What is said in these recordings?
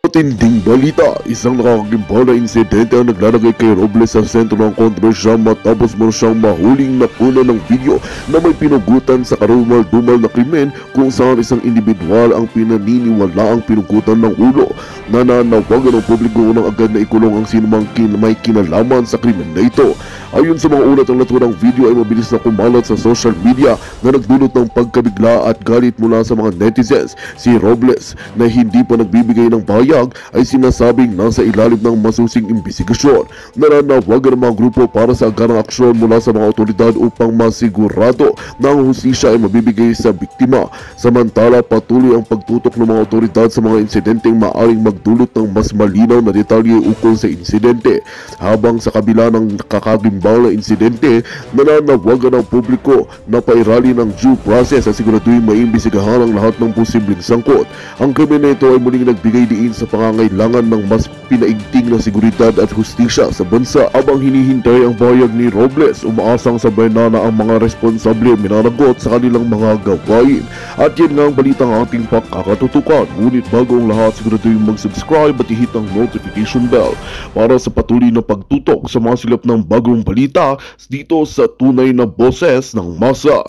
Matinding balita, isang nakakagimbal na insidente ang naglalagay kay Robles sa sentro ng kontrobersya matapos mo siyang mahuling nakuna ng video na may pinugutan sa karumal-dumal na krimen kung saan isang individual ang pinaniniwala ang pinugutan ng ulo. Nananawagan ng publiko ng agad na ikulong ang sinumang may kinalaman sa krimen na ito. Ayon sa mga ulat, ang naturang video ay mabilis na kumalat sa social media na nagdulot ng pagkabigla at galit mula sa mga netizens. Si Robles na hindi pa nagbibigay ng pahayag ay sinasabing nasa ilalim ng masusing imbestigasyon. Nananawagan ng mga grupo para sa agarang aksyon mula sa mga otoridad upang masigurado na ang hustisya ay mabibigay sa biktima. Samantala, patuloy ang pagtutok ng mga otoridad sa mga insidenteng maaaring magdulot ng mas malinaw na detalye ukol sa insidente. Habang sa kabila ng kakagimbal na insidente, nananawagan ang publiko na pairali ng due process at siguraduhin maimbestigahan ang lahat ng posibleng sangkot. Ang krimen na ito ay muling nagbigay diin sa pangangailangan ng mas pinaigting na seguridad at hustisya sa bansa. Habang hinihintay ang pahayag ni Robles, umaasang sabay na ang mga responsable minanagot sa kanilang mga gawain. At yan nga ang balitang ating pakakatutukan. Ngunit bago ang lahat, siguraduhin mag-subscribe at i-hit ang notification bell para sa patuloy na pagtutok sa mga silap ng bagong balita dito sa tunay na boses ng masa.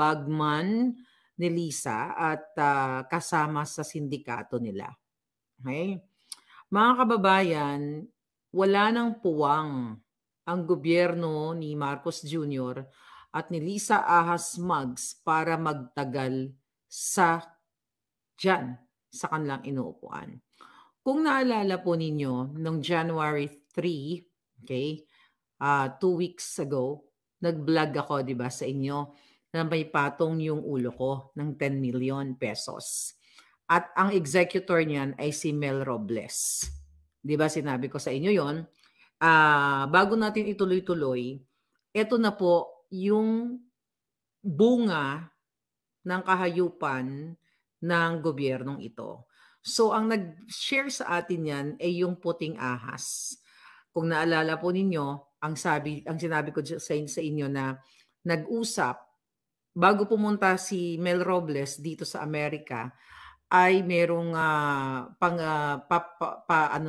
Bagman ni Lisa at kasama sa sindikato nila. Okay? Mga kababayan, wala nang puwang ang gobyerno ni Marcos Jr. at ni Lisa Ahas Maggs para magtagal sa kanilang inuupuan. Kung naalala po ninyo, noong January 3, okay, 2 weeks ago, nag-vlog ako, di ba, sa inyo na may patong yung ulo ko ng 10 million pesos. At ang executor niyan ay si Mel Robles. Di ba sinabi ko sa inyo yon? Bago natin ituloy-tuloy, ito na po yung bunga ng kahayupan ng gobyernong ito. So ang nag-share sa atin yan ay yung puting ahas. Kung naalala po ninyo, ang sinabi ko sa inyo na nag-usap bago pumunta si Mel Robles dito sa Amerika, ay merong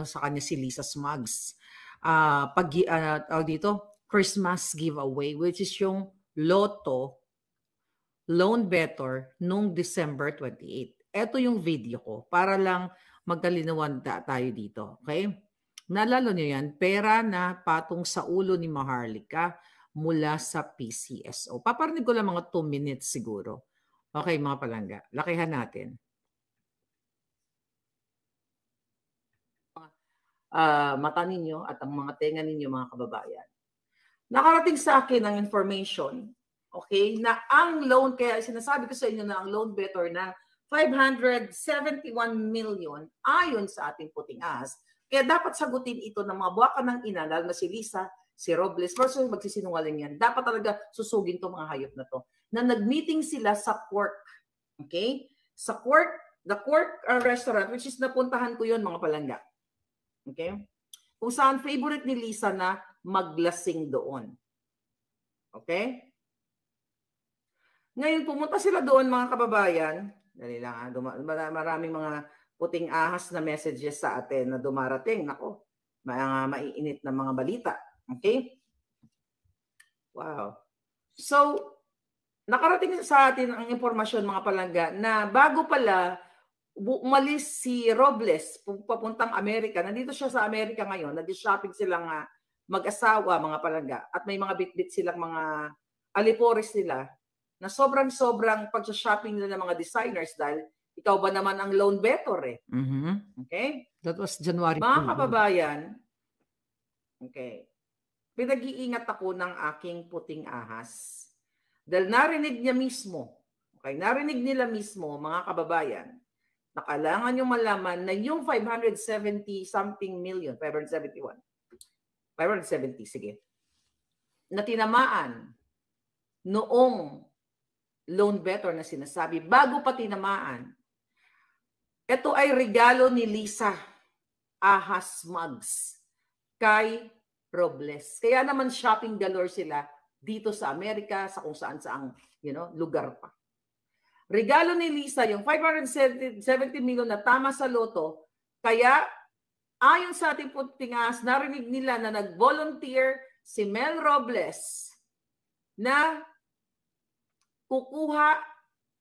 sa kanya si Lisa Maggs. Christmas giveaway, which is yung Lotto Loan Better nung December 28. Ito yung video ko para lang magkalinawan tayo dito. Okay? Naalala nyo yan, pera na patong sa ulo ni Maharlika mula sa PCSO. Paparinig ko lang mga 2 minutes siguro. Okay, mga palangga. Lakihan natin. Mata ninyo at ang mga tenga ninyo, mga kababayan. Nakarating sa akin ang information, okay, na ang loan, kaya sinasabi ko sa inyo na ang loan better na 571 million ayon sa ating puting ahas. Kaya dapat sagutin ito ng mga buwakan ng ina, lalo na si Lisa, si Robles, versus magsisinungaling yan. Dapat talaga susugin to mga hayop na to. Na nag-meeting sila sa Quark. Okay? Sa Quark, the Quark restaurant, which is napuntahan ko yon, mga palangga. Okay? Kung saan favorite ni Lisa na maglasing doon. Okay? Ngayon, pumunta sila doon, mga kababayan. Dali lang, maraming mga puting ahas na messages sa atin na dumarating. Nako, maiinit na mga balita. Okay? Wow. So, nakarating sa atin ang impormasyon, mga palangga, na bago pala umalis si Robles papuntang Amerika, nandito siya sa Amerika ngayon, nag-shopping silang mag-asawa, mga palangga, at may mga bit-bit silang mga alipores nila na sobrang pag-shopping nila ng mga designers dahil ikaw ba naman ang loan better eh. Okay? That was January. Mga kababayan, okay, pinag-iingat ako ng aking puting ahas. Dahil narinig niya mismo, okay, narinig nila mismo, mga kababayan, na kailangan nyo malaman na yung 570 something million, 570, sige, na tinamaan noong loan better na sinasabi, bago pa tinamaan, ito ay regalo ni Lisa Ahas Maggs kay Robles. Kaya naman shopping galore sila dito sa Amerika, sa kung saan-saang lugar pa. Regalo ni Lisa, yung 570 million na tama sa loto, kaya ayon sa ating putingas, narinig nila na nag-volunteer si Mel Robles na kukuha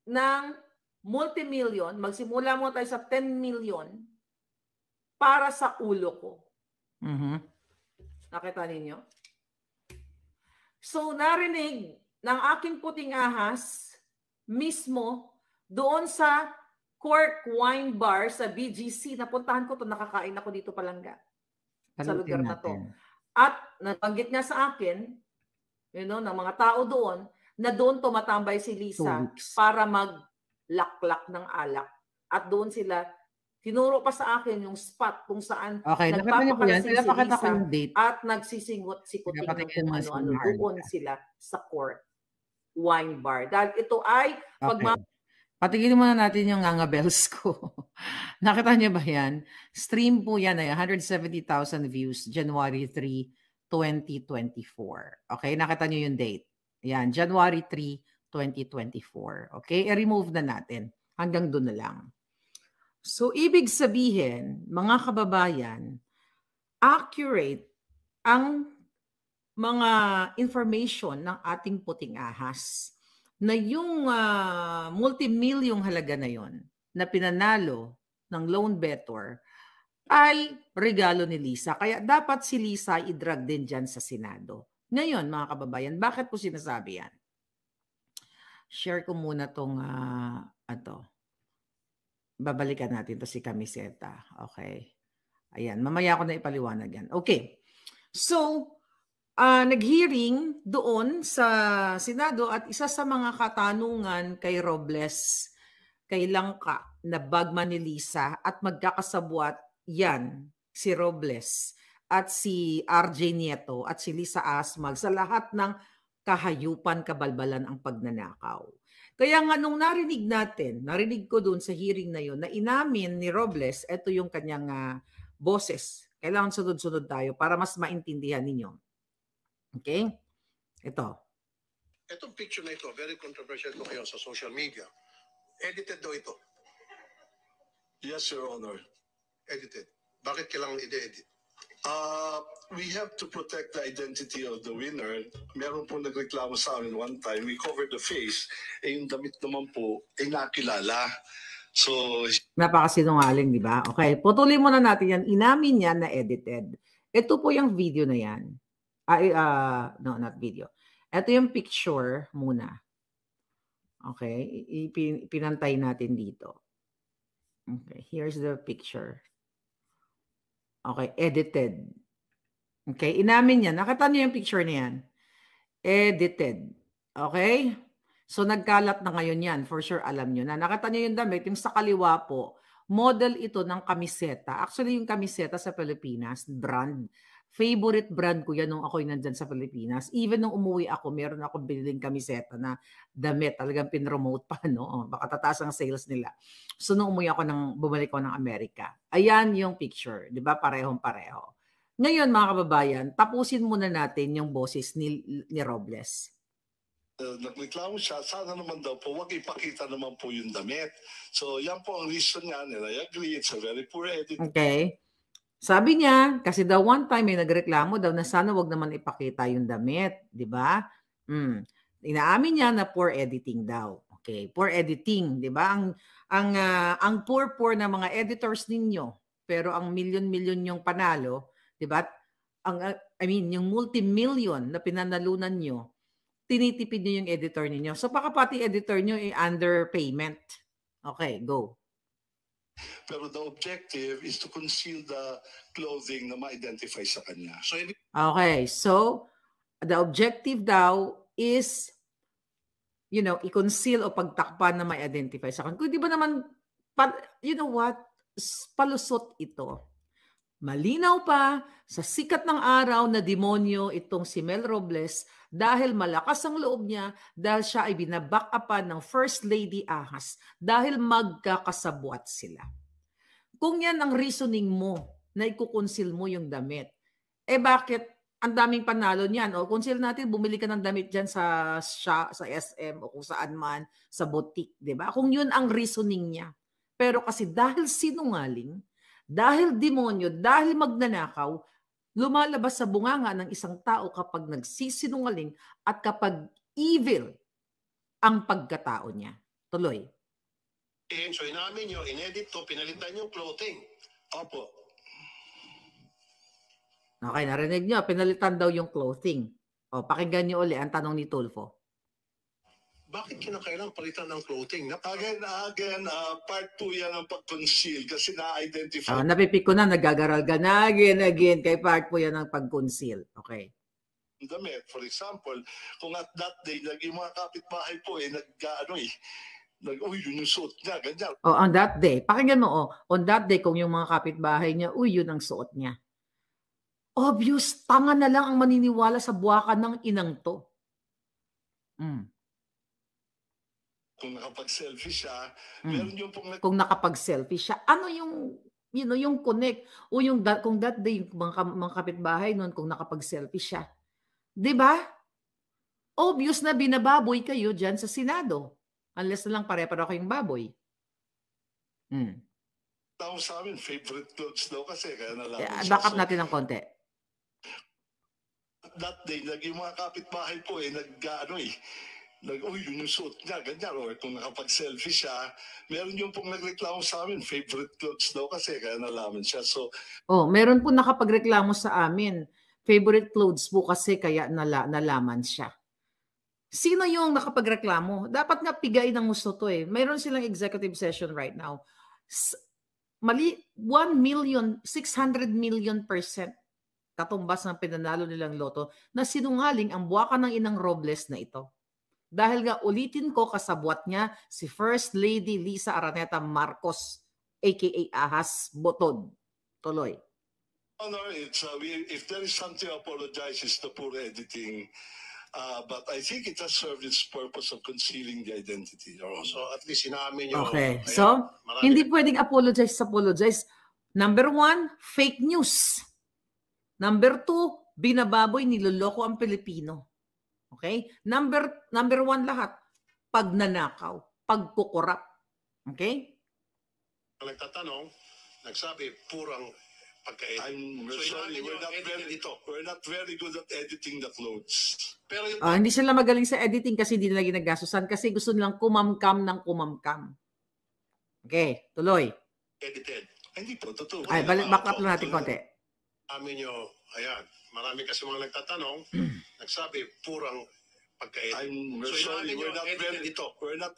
ng multimillion, magsimula mo tayo sa 10 million para sa ulo ko. Nakita ninyo? So, narinig ng aking puting ahas mismo doon sa Cork Wine Bar sa BGC. Napuntahan ko to, nakakain ako dito palangga sa lugar na to. At nabanggit niya sa akin, ng mga tao doon, na doon tumatambay si Lisa para maglaklak ng alak. At doon sila, tinuro pa sa akin yung spot kung saan nagpapakalasing si Lisa at nagsisisingot-sikuting ng kung ano-ano. Doon sila sa Cork Wine Bar. Dahil ito ay patigilin muna natin yung Nganga Bells ko. Nakita niyo ba yan? Stream po yan ay 170,000 views, January 3, 2024. Okay, nakita niyo yung date. Yan, January 3, 2024. Okay, i-remove na natin. Hanggang doon na lang. So, ibig sabihin, mga kababayan, accurate ang mga information ng ating puting ahas na yung multi-million halaga na yon na pinanalo ng loan bettor ay regalo ni Lisa. Kaya dapat si Lisa i-drag din dyan sa Senado. Ngayon, mga kababayan, bakit po sinasabi yan? Share ko muna itong babalikan natin to si Camiseta. Okay. Ayan, mamaya ko na ipaliwanag yan. Okay. So, nag-hearing doon sa Senado at isa sa mga katanungan kay Robles, kay Langka, na bagman ni Lisa at magkakasabwat yan si Robles at si RJ Nieto at si Lisa Asmag sa lahat ng kahayupan, kabalbalan ang pagnanakaw. Kaya nga nung narinig ko doon sa hearing na yun, na inamin ni Robles, ito yung kanyang boses. Kailangan sunod-sunod tayo para mas maintindihan ninyo. Okay? Ito. Itong picture na ito, very controversial ito ngayon sa social media. Edited daw ito. Yes, Your Honor. Edited. Bakit kailangan i-edit? We have to protect the identity of the winner. Meron po nagreklamo sa amin one time. We covered the face. Yung damit naman po ay nakilala. So, napakasinungaling, di ba? Okay, putulin muna natin yan. Inamin niya na edited. Ito po yung video na yan. No, not video. Ito yung picture muna. Okay, pinantay natin dito. Okay, here's the picture. Okay, edited. Okay, inamin niya. Nakita niyo yung picture na yan. Edited. Okay? So, nagkalat na ngayon yan. For sure, alam nyo na. Nakita niyo yung damit, yung sa kaliwa po, model ito ng kamiseta. Actually, yung kamiseta sa Pilipinas, brand. Favorite brand ko yan nung ako'y nandyan sa Pilipinas. Even nung umuwi ako, meron akong biniling kamiseta na damit. Talagang pinromote pa, no? Baka tataas ang sales nila. So, nung umuwi ako, bumalik ko ng Amerika. Ayan yung picture. Di ba? Parehong-pareho. Ngayon, mga kababayan, tapusin muna natin yung boses ni Robles. Nagreklamo siya, sana naman daw po, wag ipakita naman po yung damit. So, yan po ang reason niya, and I agree, it's a very poor edit. Okay. Sabi niya, kasi daw one time may nagreklamo daw na sana wag naman ipakita yung damit, di ba? Inaamin niya na poor editing daw. Okay, poor editing, di ba? Ang poor na mga editors ninyo, pero ang million yung panalo, di ba? Yung multi-million na pinanalunan nyo, tinitipid nyo yung editor ninyo. So, baka pati editor nyo ay underpayment. Okay, go. Pero the objective is to conceal the clothing na ma-identify sa kanya. Okay, so the objective daw is, i-conceal o pagtakpan na ma-identify sa kanya. Kung di ba naman, palusot ito. Malinaw pa sa sikat ng araw na demonyo itong si Mel Robles dahil malakas ang loob niya dahil siya ay binaback upan ng First Lady Ahas dahil magkakasabwat sila. Kung yan ang reasoning mo na ikukonsil mo yung damit, bakit ang daming panalo niyan? O consider natin, bumili ka ng damit dyan sa SM o kung saan man, sa boutique, di ba? Kung yun ang reasoning niya. Pero kasi dahil sinungaling, dahil demonyo, dahil magnanakaw, lumalabas sa bunganga ng isang tao kapag nagsisinungaling at kapag evil ang pagkatao niya. Tuloy. So inamin nyo, inedit to, pinalitan yung clothing. Opo. Okay, narinig nyo, pinalitan daw yung clothing. O, pakinggan nyo uli ang tanong ni Tulfo. Bakit kinakailangan palitan ng clothing? Again, part 2 yan ang pag-conceal kasi na-identify. Napipik ko na, nagagaral ka na again. Kay part po yan ang pag-conceal. Okay. Damit. For example, kung at that day, yung mga kapitbahay po, yun yung suot niya, ganyan. On that day, pakinggan mo, on that day, kung yung mga kapitbahay niya, yun ang suot niya. Obvious, tanga na lang ang maniniwala sa buwakan ng inang to. Kung nakapag-selfie siya, meron yung kung nakapag-selfie siya, ano yung, yung connect, o yung kung that day, mga kapitbahay nun, kung nakapag-selfie siya. Diba? Obvious na binababoy kayo dyan sa Senado. Unless na lang pare-pareho kayong baboy. Tao sa amin, favorite clothes daw kasi. Kaya nalaman back up natin ng konti. That day, yung mga kapitbahay po, yun yung suot niya, ganyan. O kung nakapag-selfie siya, meron yung pong nagreklamo sa amin, favorite clothes daw kasi. Kaya nalaman siya. So, meron po nakapagreklamo sa amin. Favorite clothes po kasi kaya nalaman siya. Sino yung nakapagreklamo? Dapat nga pigay ng gusto to eh. Mayroon silang executive session right now. Mali, 1,600,000,000% katumbas ng pinanalo nilang loto na sinungaling ang buwakan ng inang Robles na ito. Dahil nga ulitin ko, kasabwat niya si First Lady Lisa Araneta Marcos, aka Ahas Botod. Tuloy. Honor, if there is something to apologize, it's the poor editing. But I think it has served its purpose of concealing the identity. So at least sinamin nyo. Okay. So, hindi pwedeng apologize. Number 1, fake news. Number 2, binababoy, niloloko ang Pilipino. Okay? Number 1 lahat, pagnanakaw, pagkukurap. Okay? Nagtatanong, nagsabi, purang pagka-edit. I'm sorry, we're not very good at editing the clothes. Pero hindi sila magaling sa editing kasi hindi nila ginagastusan kasi gusto nilang kumamkam ng kumamkam. Okay, tuloy. Edited. Hindi po, totoo. Ay, back up lang natin konti. Amin nyo, ayan, marami kasi mga nagtatanong, nagsabi, purang pagka-edit. I'm sorry, we're not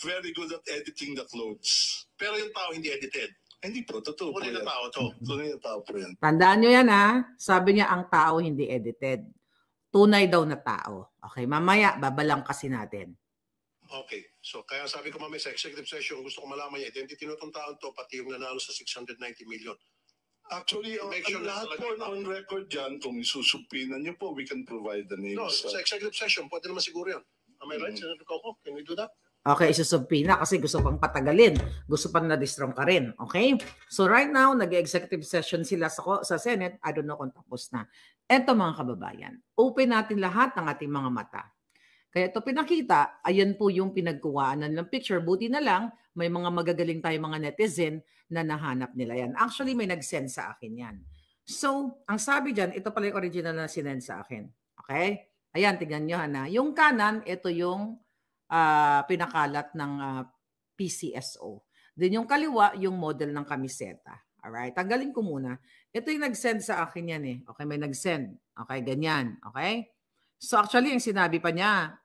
very good at editing the clothes. Pero yung tao hindi edited. Hindi po, totoo po Tunay na yan. tao to. Tunay na tao po yan. Tandaan nyo yan sabi niya ang tao hindi edited. Tunay daw na tao. Okay, mamaya babalang kasi natin. Okay, so kaya sabi ko mamaya sa executive session, gusto ko malaman yung identity nitong taon to, pati yung nanalo sa 690 million. Actually, lahat po on record dyan, kung isusumpinan nyo po, we can provide the names. No, sa executive session, pwede naman siguro yan. Am I right, Senator Coco? Can we do that? Okay, isusubpina kasi gusto pang patagalin. Gusto pang na-distrong ka rin. Okay? So right now, nag-executive session sila sa Senate. I don't know kung tapos na. Eto mga kababayan, open natin lahat ng ating mga mata. Kaya ito pinakita, ayan po yung pinagkuwaanan ng picture. Buti na lang, may mga magagaling tayo mga netizen na nahanap nila yan. Actually, may nag-send sa akin yan. So, ang sabi dyan, ito pala yung original na sinend sa akin. Okay? Ayan, tignan nyo na. Yung kanan, ito yung pinakalat ng PCSO. Then yung kaliwa, yung model ng kamiseta. Alright? Tanggalin ko muna. Ito yung nag-send sa akin yan eh. Okay, may nag-send. Okay, ganyan. Okay? So actually, yung sinabi pa niya,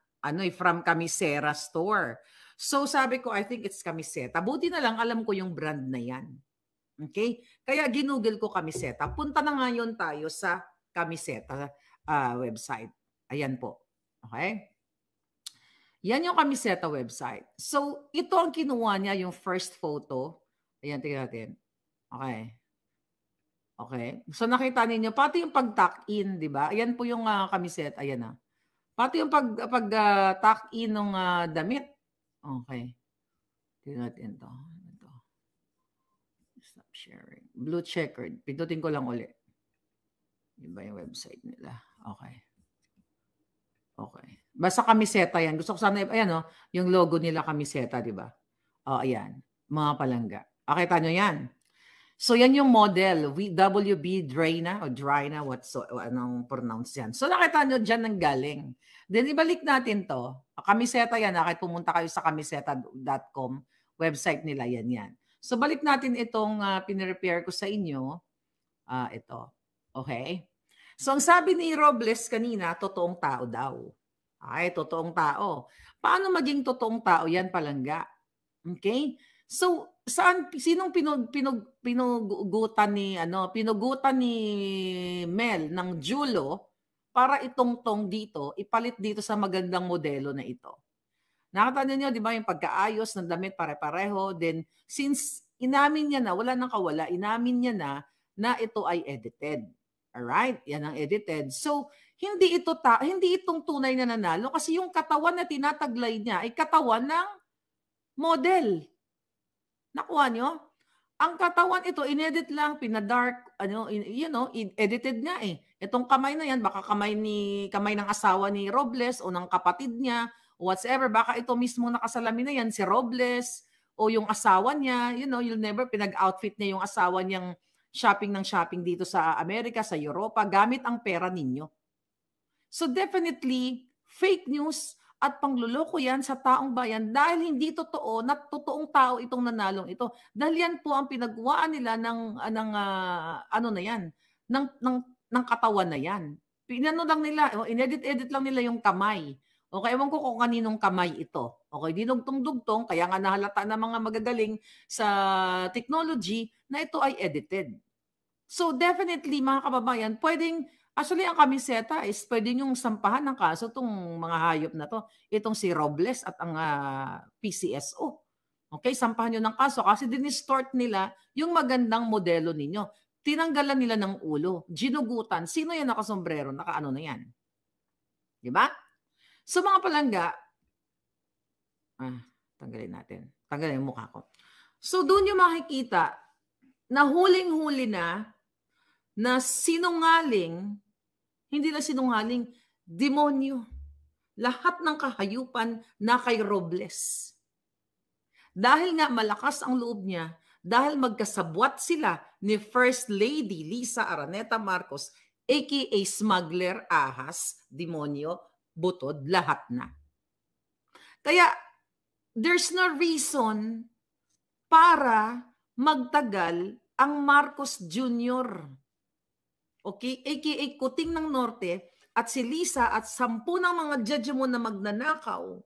from Camisera store. So sabi ko, I think it's Camiseta. Buti na lang, alam ko yung brand na yan. Okay? Kaya ginugol ko Camiseta. Punta na ngayon tayo sa Camiseta website. Ayan po. Okay? Yan yung Camiseta website. So, ito ang kinuha niya, yung first photo. Ayan, tingnan natin. Okay. Okay. So, nakita ninyo, pati yung pag-tuck-in, di ba? Ayan po yung Camiseta. Ayan na. Pati yung pag-tuck-in ng damit. Okay. Tingnan natin ito. Stop sharing. Blue checkered. Pindutin ko lang ulit. Yun ba yung website nila? Okay. Okay. Basta kamiseta yan. Gusto ko sana, ayan o, yung logo nila kamiseta, di ba? O, ayan. Mga palangga. Nakita nyo yan. So, yan yung model. WB Drina o Drina, anong pronounce yan. So, nakita nyo dyan ng galing. Then, ibalik natin to. Kamiseta yan. Kahit pumunta kayo sa kamiseta.com, website nila yan. So, balik natin itong pinrepair ko sa inyo. Ito. Okay? So, ang sabi ni Robles kanina, totoong tao daw. Ay, totoong tao. Paano maging totoong tao yan, palangga? Okay? So, sinong pinugutan ni Mel ng Julo para itongtong dito, ipalit dito sa magandang modelo na ito? Nakita niyo, di ba, yung pagkaayos ng damit pare-pareho. Then, since inamin niya na, wala nang kawala, inamin niya na ito ay edited. Alright? Yan ang edited. So, hindi itong tunay na nanalo kasi yung katawan na tinataglay niya ay katawan ng model. Nakuha nyo? Ang katawan ito, inedit lang, pinadark, edited nga eh. Itong kamay na yan, baka kamay ng asawa ni Robles o ng kapatid niya, o whatsoever, baka ito mismo nakasalamin na yan, si Robles, o yung asawa niya, you'll never pinag-outfit niya yung asawa niyang shopping dito sa Amerika, sa Europa, gamit ang pera ninyo. So definitely, fake news at pangluloko yan sa taong bayan dahil hindi totoo na totoong tao itong nanalong ito. Dahil yan po ang pinagawaan nila ng katawan na yan. Lang nila, inedit lang nila yung kamay. Okay, ewan ko kung kaninong kamay ito. Okay, dinugtong-dugtong, kaya nga nahalata ng mga magagaling sa technology na ito ay edited. So definitely, mga kababayan, actually, ang kamiseta is pwede niyong sampahan ng kaso itong mga hayop na to. Itong si Robles at ang PCSO. Okay, sampahan niyo ng kaso kasi dinistort nila yung magandang modelo ninyo. Tinanggalan nila ng ulo, ginugutan. Sino yan nakasombrero? Nakaano na yan? Diba? So mga palangga, tanggalin natin. Tanggalin yung mukha ko. So doon yung makikita na huling-huli na sinungaling, hindi na sinungaling, demonyo. Lahat ng kahayupan na kay Robles. Dahil nga malakas ang loob niya, dahil magkasabwat sila ni First Lady Lisa Araneta Marcos, aka smuggler, ahas, demonyo, butod, lahat na. Kaya, there's no reason para magtagal ang Marcos Jr., okay, aka Kuting ng Norte, at si Lisa at 10 ng mga judge mo na magnanakaw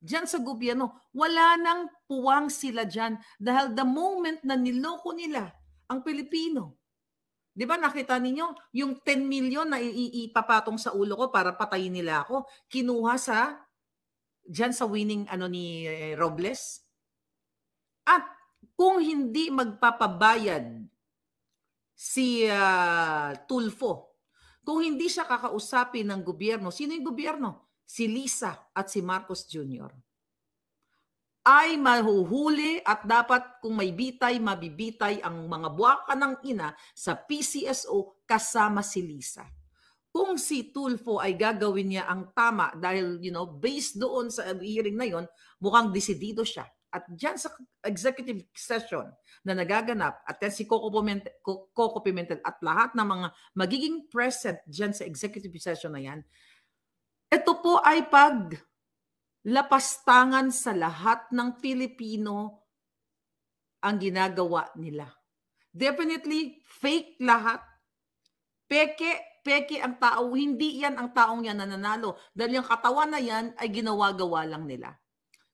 dyan sa gobyerno, wala nang puwang sila dyan dahil the moment na niloko nila ang Pilipino. Di ba nakita ninyo, yung 10 million na ipapatong sa ulo ko para patayin nila ako, kinuha dyan sa winning ni Robles. At kung hindi magpapabayad si Tulfo, kung hindi siya kakausapin ng gobyerno, sino yung gobyerno? Si Lisa at si Marcos Jr. ay mahuhuli at dapat kung may bitay, mabibitay ang mga buwaka ng ina sa PCSO kasama si Lisa. Kung si Tulfo ay gagawin niya ang tama dahil, based doon sa hearing na yon, mukhang desidido siya. At dyan sa executive session na nagaganap at si Coco Pimentel at lahat ng mga magiging present dyan sa executive session na yan, ito po ay paglapastangan sa lahat ng Pilipino ang ginagawa nila. Definitely fake lahat. Peke ang tao. Hindi yan ang taong yan na nanalo. Dahil yung katawan na yan ay ginawa-gawa lang nila.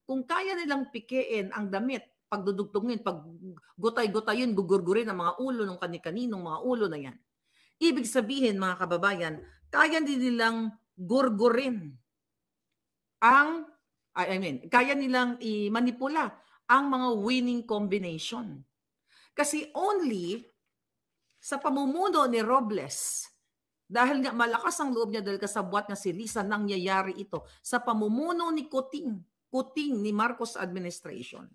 Kung kaya nilang pikein ang damit, pagdudugtungin, paggutay-gutayin, gugurgurin ang mga ulo ng kani-kaninong mga ulo na yan. Ibig sabihin, mga kababayan, kaya din nilang gurgurin kaya nilang i-manipula ang mga winning combination. Kasi only sa pamumuno ni Robles, dahil nga malakas ang loob niya dahil kasabwat na si Lisa, nangyayari ito sa pamumuno ni Kuting ni Marcos administration.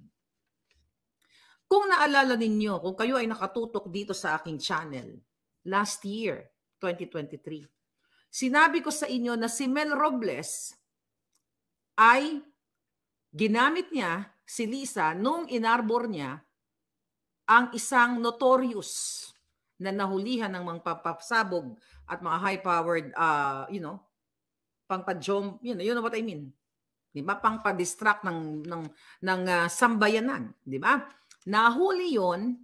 Kung naalala ninyo, kung kayo ay nakatutok dito sa aking channel, last year, 2023. Sinabi ko sa inyo na si Mel Robles ay ginamit niya si Lisa nung inarbor niya ang isang notorious na nahulihan ng mga papasabog at mga high-powered, pangpa-jom, you know what I mean. Diba? Pangpa-distract ng sambayanan. Diba? Nahuli yon.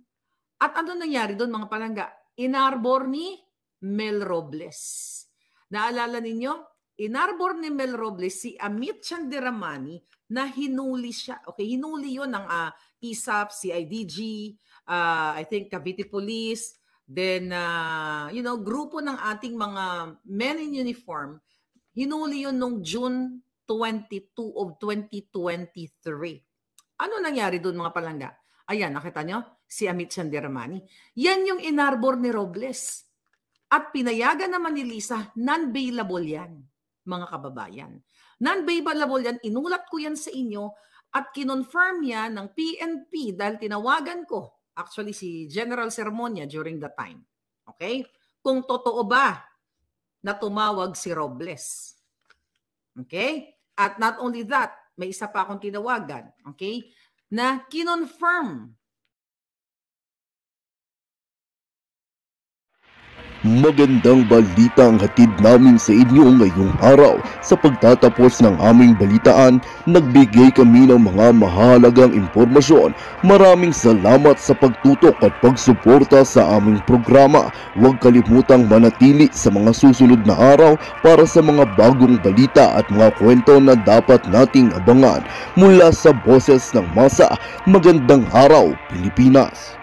At ano nangyari doon mga palangga? Inarbor ni Mel Robles. Naalala ninyo? Inarbor ni Mel Robles si Amit Chandiramani na hinuli siya. Okay, hinuli yon ng ISAP, CIDG, I think Cavite Police, then, grupo ng ating mga men in uniform, hinuli yon noong June 22 of 2023. Ano nangyari doon mga palangga? Ayan, nakita nyo? Si Amit Chandiramani. Yan yung inarbor ni Robles. At pinayagan naman ni Lisa, non-bailable yan, mga kababayan. Non-bailable yan, inulat ko yan sa inyo at kinonfirm yan ng PNP dahil tinawagan ko, actually si General Sermonia during the time. Okay? Kung totoo ba na tumawag si Robles. Okay? At not only that, may isa pa akong tinawagan. Okay? Na kinonfirm. Magandang balita ang hatid namin sa inyo ngayong araw. Sa pagtatapos ng aming balitaan, nagbigay kami ng mga mahalagang impormasyon. Maraming salamat sa pagtutok at pagsuporta sa aming programa. Huwag kalimutang manatili sa mga susunod na araw para sa mga bagong balita at mga kwento na dapat nating abangan. Mula sa Boses ng Masa, magandang araw Pilipinas!